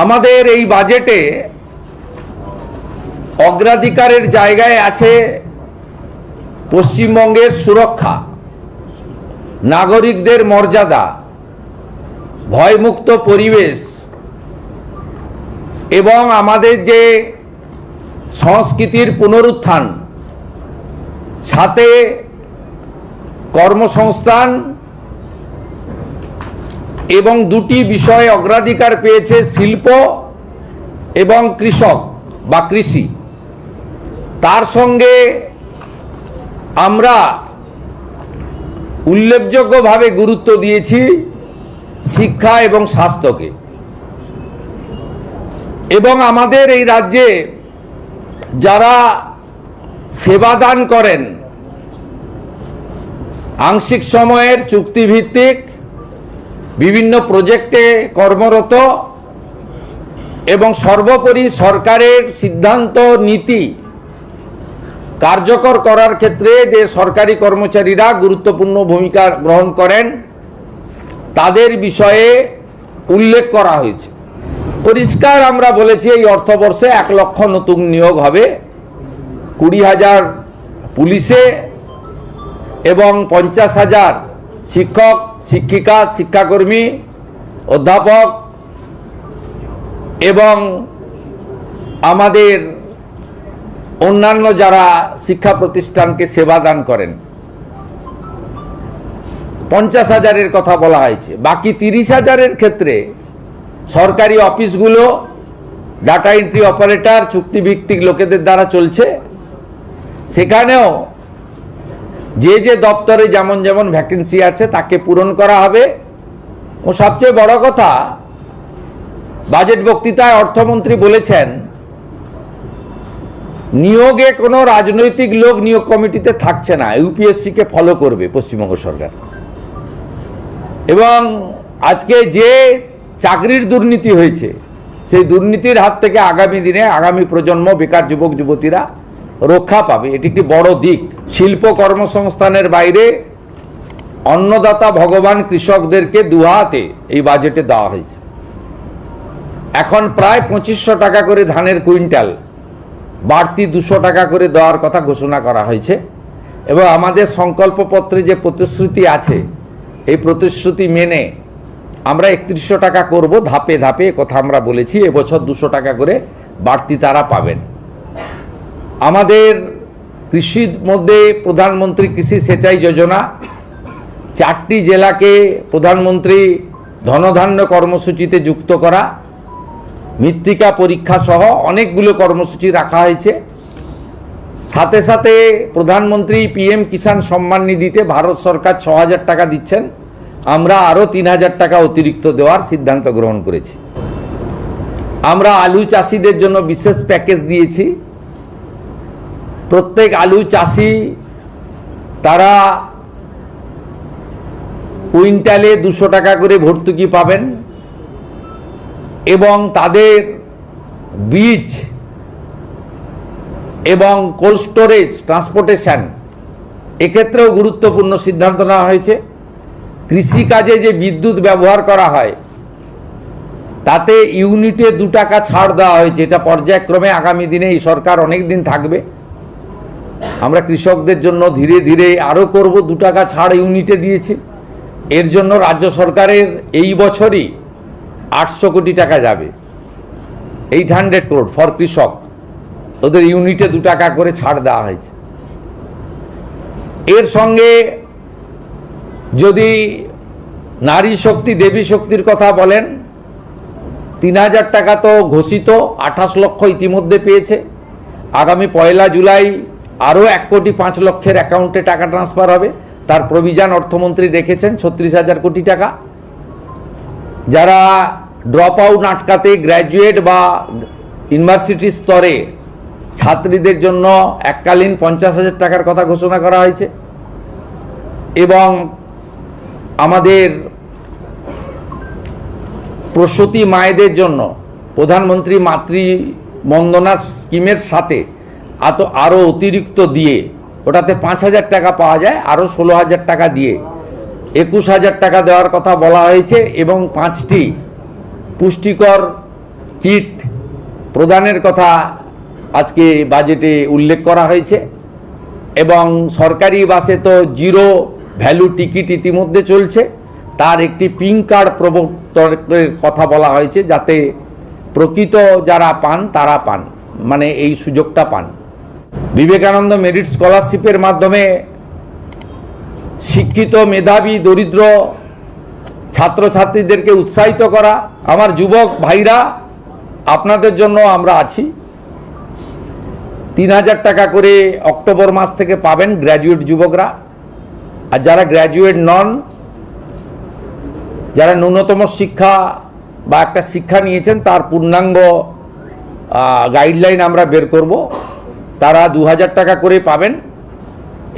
আমাদের এই বাজেটে অগ্রাধিকারের জায়গায় আছে পশ্চিমবঙ্গের সুরক্ষা, নাগরিকদের মর্যাদা, ভয়মুক্ত পরিবেশ এবং আমাদের যে সংস্কৃতির পুনরুত্থান, সাথে কর্মসংস্থান এবং দুটি বিষয়ে অগ্রাধিকার পেয়েছে শিল্প এবং কৃষক বা কৃষি। তার সঙ্গে আমরা উল্লেখযোগ্যভাবে গুরুত্ব দিয়েছি শিক্ষা এবং স্বাস্থ্যকে। এবং আমাদের এই রাজ্যে যারা সেবাদান করেন, আংশিক সময়ের চুক্তিভিত্তিক বিভিন্ন প্রজেক্টে কর্মরত এবং সর্বোপরি সরকারের সিদ্ধান্ত নীতি কার্যকর করার ক্ষেত্রে যে সরকারি কর্মচারীরা গুরুত্বপূর্ণ ভূমিকা গ্রহণ করেন, তাদের বিষয়ে উল্লেখ করা হয়েছে। পরিষ্কার আমরা বলেছি এই অর্থবর্ষে 1 লক্ষ নতুন নিয়োগ হবে, 20,000 পুলিশে এবং 50,000 শিক্ষক, শিক্ষিকা, শিক্ষাকর্মী, অধ্যাপক এবং আমাদের অন্যান্য যারা শিক্ষা প্রতিষ্ঠানকে সেবা দান করেন, 50,000-এর কথা বলা হয়েছে। বাকি 30,000-এর ক্ষেত্রে সরকারি অফিসগুলো ডাটা এন্ট্রি অপারেটর চুক্তিভিত্তিক লোকেদের দ্বারা চলছে। সেখানেও যে যে দপ্তরে যেমন যেমন ভ্যাকেন্সি আছে তাকে পূরণ করা হবে। ও সবচেয়ে বড় কথা, বাজেট বক্তৃতায় অর্থমন্ত্রী বলেছেন নিয়োগে কোনো রাজনৈতিক লোক নিয়োগ কমিটিতে থাকছে না, ইউপিএসসিকে ফলো করবে পশ্চিমবঙ্গ সরকার। এবং আজকে যে চাকরির দুর্নীতি হয়েছে, সেই দুর্নীতির হাত থেকে আগামী দিনে আগামী প্রজন্ম, বেকার যুবক যুবতীরা রক্ষা পাবে। এটি একটি বড় দিক। শিল্প কর্মসংস্থানের বাইরে অন্নদাতা ভগবান কৃষকদেরকে দুহাতে এই বাজেটে দেওয়া হয়েছে। এখন প্রায় 2500 টাকা করে ধানের কুইন্টাল, বাড়তি 200 টাকা করে দেওয়ার কথা ঘোষণা করা হয়েছে। এবং আমাদের সংকল্পপত্রে যে প্রতিশ্রুতি আছে, এই প্রতিশ্রুতি মেনে আমরা 3100 টাকা করব ধাপে ধাপে, কথা আমরা বলেছি। এবছর 200 টাকা করে বাড়তি তারা পাবেন। আমাদের কৃষির মধ্যে প্রধানমন্ত্রী কৃষি সেচাই যোজনা, 4টি জেলাকে প্রধানমন্ত্রী ধনধান্য কর্মসূচিতে যুক্ত করা, মৃত্তিকা পরীক্ষা সহ অনেকগুলো কর্মসূচি রাখা হয়েছে। সাথে সাথে প্রধানমন্ত্রী পিএম কিষাণ সম্মান নিধিতে ভারত সরকার 6,000 টাকা দিচ্ছেন। আমরা আরও 3,000 টাকা অতিরিক্ত দেওয়ার সিদ্ধান্ত গ্রহণ করেছি। আমরা আলু চাষিদের জন্য বিশেষ প্যাকেজ দিয়েছি। প্রত্যেক আলু চাষি তারা কুইন্টালে 200 টাকা করে ভর্তুকি পাবেন এবং তাদের বীজ এবং কোল্ড স্টোরেজ, ট্রান্সপোর্টেশন, এক্ষেত্রেও গুরুত্বপূর্ণ সিদ্ধান্ত নেওয়া হয়েছে। কৃষিকাজে যে বিদ্যুৎ ব্যবহার করা হয়, তাতে ইউনিটে 2 টাকা ছাড় দেওয়া হয়েছে। এটা পর্যায়ক্রমে আগামী দিনে এই সরকার অনেক দিন থাকবে। আমরা কৃষকদের জন্য ধীরে ধীরে আরও করব, 2 টাকা ছাড় ইউনিটে দিয়েছি। এর জন্য রাজ্য সরকারের এই বছরই 800 কোটি টাকা যাবে, 800 crore ফর কৃষক। ওদের ইউনিটে 2 টাকা করে ছাড় দেওয়া হয়েছে। এর সঙ্গে যদি নারী শক্তি, দেবী শক্তির কথা বলেন, 3,000 টাকা তো ঘোষিত, 28 লক্ষ ইতিমধ্যে পেয়েছে। আগামী 1 জুলাই আরও 1,05,00,000 অ্যাকাউন্টে টাকা ট্রান্সফার হবে। তার প্রভিশন অর্থমন্ত্রী রেখেছেন 36,000 কোটি টাকা। যারা ড্রপ আউট আটকাতে গ্র্যাজুয়েট বা ইউনিভার্সিটি স্তরে ছাত্রীদের জন্য এককালীন 50,000 টাকার কথা ঘোষণা করা হয়েছে। এবং আমাদের প্রসূতি মায়েদের জন্য প্রধানমন্ত্রী মাতৃ বন্দনা স্কিমের সাথে আরও অতিরিক্ত দিয়ে, ওটাতে 5,000 টাকা পাওয়া যায়, আরও 16,000 টাকা দিয়ে 21,000 টাকা দেওয়ার কথা বলা হয়েছে। এবং 5টি পুষ্টিকর কিট প্রদানের কথা আজকে বাজেটে উল্লেখ করা হয়েছে এবং সরকারি বাসে তো জিরো ভ্যালু টিকিট ইতিমধ্যে চলছে, তার একটি পিঙ্ক কার্ড প্রবর্তনের কথা বলা হয়েছে যাতে প্রকৃত যারা পান তারা পান, মানে এই সুযোগটা পান। বিবেকানন্দ মেরিট স্কলারশিপের মাধ্যমে শিক্ষিত মেধাবী দরিদ্র ছাত্রছাত্রীদেরকে উৎসাহিত করা। আমার যুবক ভাইরা, আপনাদের জন্য আমরা আছি। 3000 টাকা করে অক্টোবর মাস থেকে পাবেন গ্র্যাজুয়েট যুবকরা, আর যারা গ্র্যাজুয়েট নন, যারা ন্যূনতম শিক্ষা বা একটা শিক্ষা নিয়েছেন তার পূর্ণাঙ্গ গাইডলাইন আমরা বের করব, তারা 2000 টাকা করে পাবেন।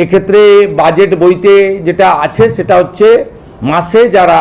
এক্ষেত্রে বাজেট বইতে যেটা আছে সেটা হচ্ছে মাসে যারা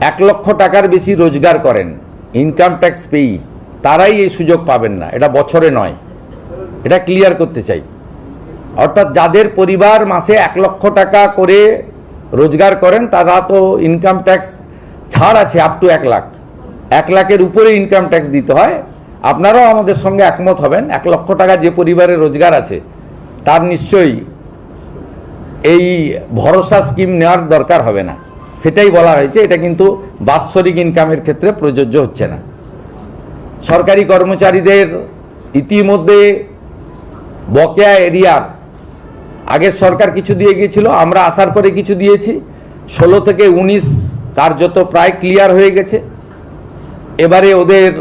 1 লক্ষ টাকার বেশি রোজগার করেন, ইনকাম ট্যাক্স পেই, তারাই এই সুযোগ পাবেন না, এটা বছরে নয়, এটা ক্লিয়ার করতে চাই। অর্থাৎ যাদের পরিবার মাসে 1 লক্ষ টাকা করে রোজগার করেন তারা তো ইনকাম ট্যাক্স ছাড় আছে আপ টু 1 লাখ, 1 লাখের উপরে ইনকাম ট্যাক্স দিতে হয়। আপনারাও আমাদের সঙ্গে একমত হবেন, 1 লক্ষ টাকা যে পরিবারে রোজগার আছে তার নিশ্চয়ই এই ভরসা স্কিম নেওয়ার দরকার হবে না, সেটাই বলা হয়েছে। এটা কিন্তু বাৎসরিক ইনকামের ক্ষেত্রে প্রযোজ্য হচ্ছে না। সরকারি কর্মচারীদের ইতিমধ্যে বকেয়া এরিয়ার আগের সরকার কিছু দিয়ে গিয়েছিল, আমরা আসার পরে কিছু দিয়েছি। 16 থেকে 19 কার্যত প্রায় ক্লিয়ার হয়ে গেছে। এবারে ওদের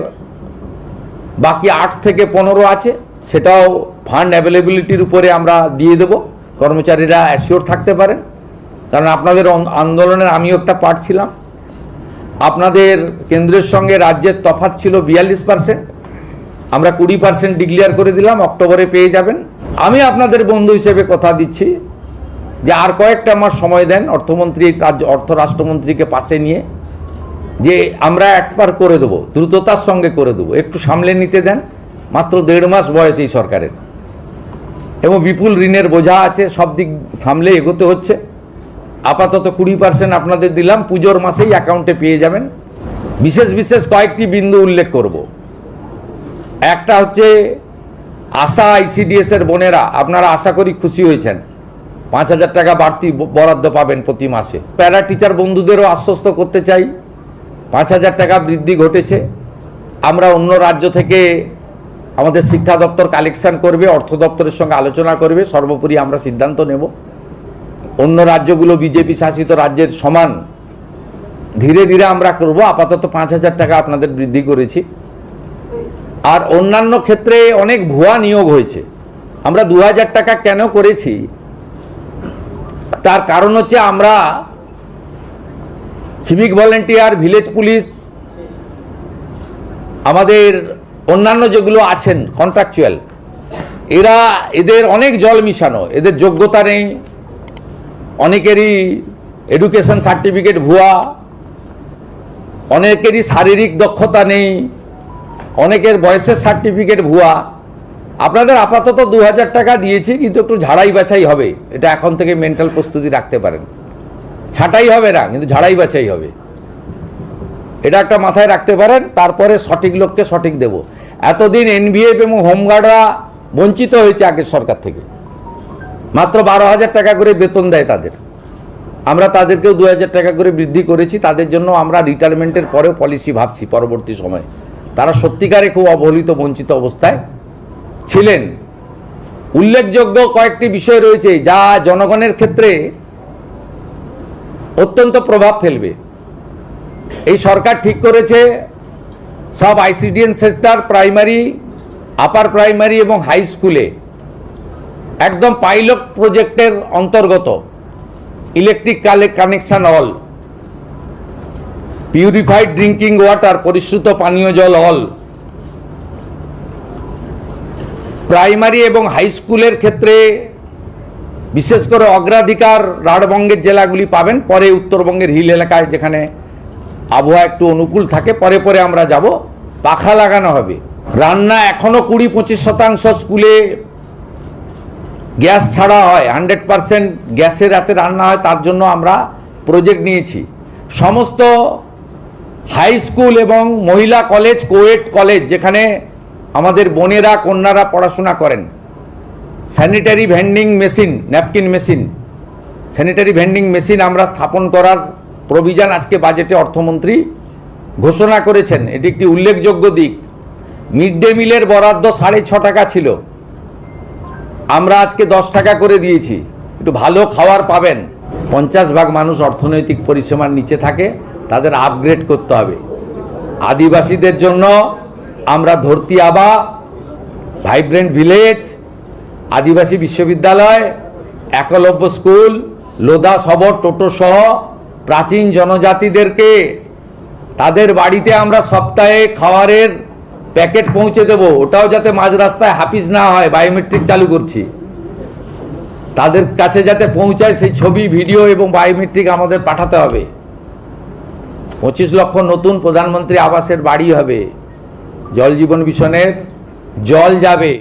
বাকি 8 থেকে 15 আছে, সেটাও ফান্ড অ্যাভেলেবিলিটির উপরে আমরা দিয়ে দেব, কর্মচারীরা অ্যাসিওর থাকতে পারেন। কারণ আপনাদের আন্দোলনের আমিও একটা পার্ট ছিলাম। আপনাদের কেন্দ্রের সঙ্গে রাজ্যের তফাৎ ছিল 42%, আমরা 20% ডিক্লেয়ার করে দিলাম, অক্টোবরে পেয়ে যাবেন। আমি আপনাদের বন্ধু হিসেবে কথা দিচ্ছি যে আর কয়েকটা মাস সময় দেন অর্থমন্ত্রী, অর্থ রাষ্ট্রমন্ত্রীকে পাশে নিয়ে, যে আমরা একবার করে দেবো, দ্রুততার সঙ্গে করে দেবো, একটু সামলে নিতে দেন। মাত্র 1.5 মাস বয়স এই সরকারের এবং বিপুল ঋণের বোঝা আছে, সব দিক সামলে এগোতে হচ্ছে। আপাতত 20% আপনাদের দিলাম, পুজোর মাসেই অ্যাকাউন্টে পেয়ে যাবেন। বিশেষ বিশেষ কয়েকটি বিন্দু উল্লেখ করব। একটা হচ্ছে আশা আইসিডিএস এর বোনেরা, আপনারা আশা করি খুশি হয়েছেন, 5000 টাকা বাড়তি বরাদ্দ পাবেন প্রতি মাসে। প্যারা টিচার বন্ধুদেরও আশ্বস্ত করতে চাই, 5000 টাকা বৃদ্ধি ঘটেছে। আমরা অন্য রাজ্য থেকে আমাদের শিক্ষা দপ্তর কালেকশন করবে, অর্থ দপ্তরের সঙ্গে আলোচনা করবে, সর্বোপরি আমরা সিদ্ধান্ত নেব। অন্য রাজ্যগুলো বিজেপি শাসিত রাজ্যের সমান ধীরে ধীরে আমরা করব। আপাতত 5000 টাকা আপনাদের বৃদ্ধি করেছি। আর অন্যান্য ক্ষেত্রে অনেক ভুয়া নিয়োগ হয়েছে। আমরা 2000 টাকা কেন করেছি তার কারণ হচ্ছে আমরা সিভিক ভলেন্টিয়ার, ভিলেজ পুলিশ, আমাদের অন্যান্য যেগুলো আছেন কন্ট্রাকচুয়াল, এদের অনেক জল মিশানো, এদের যোগ্যতা নেই, অনেকেরই এডুকেশন সার্টিফিকেট ভুয়া, অনেকেরই শারীরিক দক্ষতা নেই, অনেকের বয়সের সার্টিফিকেট ভুয়া। আপনাদের আপাতত 2000 টাকা দিয়েছি, কিন্তু একটু ঝাড়াই বাছাই হবে, এটা এখন থেকে মেন্টাল প্রস্তুতি রাখতে পারেন। ছাঁটাই হবে না, কিন্তু ঝাড়াই বাছাই হবে, এটা একটা মাথায় রাখতে পারেন। তারপরে সঠিক লোককে সঠিক দেব। এতদিন এনভিএফ এবং হোমগার্ডরা বঞ্চিত হয়েছে আগের সরকার থেকে, মাত্র 12,000 টাকা করে বেতন দেয় তাদের। আমরা তাদেরকেও 2000 টাকা করে বৃদ্ধি করেছি। তাদের জন্য আমরা রিটায়ারমেন্টের পরেও পলিসি ভাবছি পরবর্তী সময়ে। তারা সত্যিকারে খুব অবহেলিত, বঞ্চিত অবস্থায় ছিলেন। উল্লেখযোগ্য কয়েকটি বিষয় রয়েছে যা জনগণের ক্ষেত্রে অত্যন্ত প্রভাব ফেলবে। এই সরকার ঠিক করেছে সব ICDS sector, primary, upper primary এবং হাই স্কুলে একদম পাইলট প্রজেক্টের অন্তর্গত electric connection all, purified drinking water, পরিশ্রুত পানীয় জল অল, প্রাইমারি এবং হাই স্কুলের ক্ষেত্রে বিশেষ করে অগ্রাধিকার রাঢ়বঙ্গের জেলাগুলি পাবেন, পরে উত্তরবঙ্গের হিল এলাকায় যেখানে আবহাওয়া একটু অনুকূল থাকে পরে পরে আমরা যাব। পাখা লাগানো হবে। রান্না এখনো 20-25% স্কুলে গ্যাস ছাড়া হয়, 100% গ্যাসের রাতে রান্না হয়, তার জন্য আমরা প্রজেক্ট নিয়েছি। সমস্ত হাই স্কুল এবং মহিলা কলেজ, কোয়েট কলেজ, যেখানে আমাদের বোনেরা কন্যারা পড়াশোনা করেন, sanitary vending machine, napkin machine, sanitary vending machine আমরা স্থাপন করার প্রভিশন আজকে বাজেটে অর্থমন্ত্রী ঘোষণা করেছেন। এটি একটি উল্লেখযোগ্য দিক। মিড ডে মিলের বরাদ্দ 6.5 টাকা ছিল, আমরা আজকে 10 টাকা করে দিয়েছি। একটু ভালো খাবার পাবেন। 50% মানুষ অর্থনৈতিক পরিসীমার নিচে থাকে, তাদের আপগ্রেড করতে হবে। আদিবাসীদের জন্য আমরা ধরতি আবা, ভাইব্রেন্ট ভিলেজ, আদিবাসী বিশ্ববিদ্যালয়, একলব্য স্কুল, লোধা সবর টোটো সহ প্রাচীন জনজাতিদেরকে তাদের বাড়িতে আমরা সপ্তাহে খাবারের প্যাকেট পৌঁছে দেব। ওটাও যাতে মাঝ রাস্তায় হাফিজ না হয়, বায়োমেট্রিক চালু করছি, তাদের কাছে যাতে পৌঁছায় সেই ছবি, ভিডিও এবং বায়োমেট্রিক আমাদের পাঠাতে হবে। 25 লক্ষ নতুন প্রধানমন্ত্রী আবাসের বাড়ি হবে। জল জীবন মিশনের জল যাবে।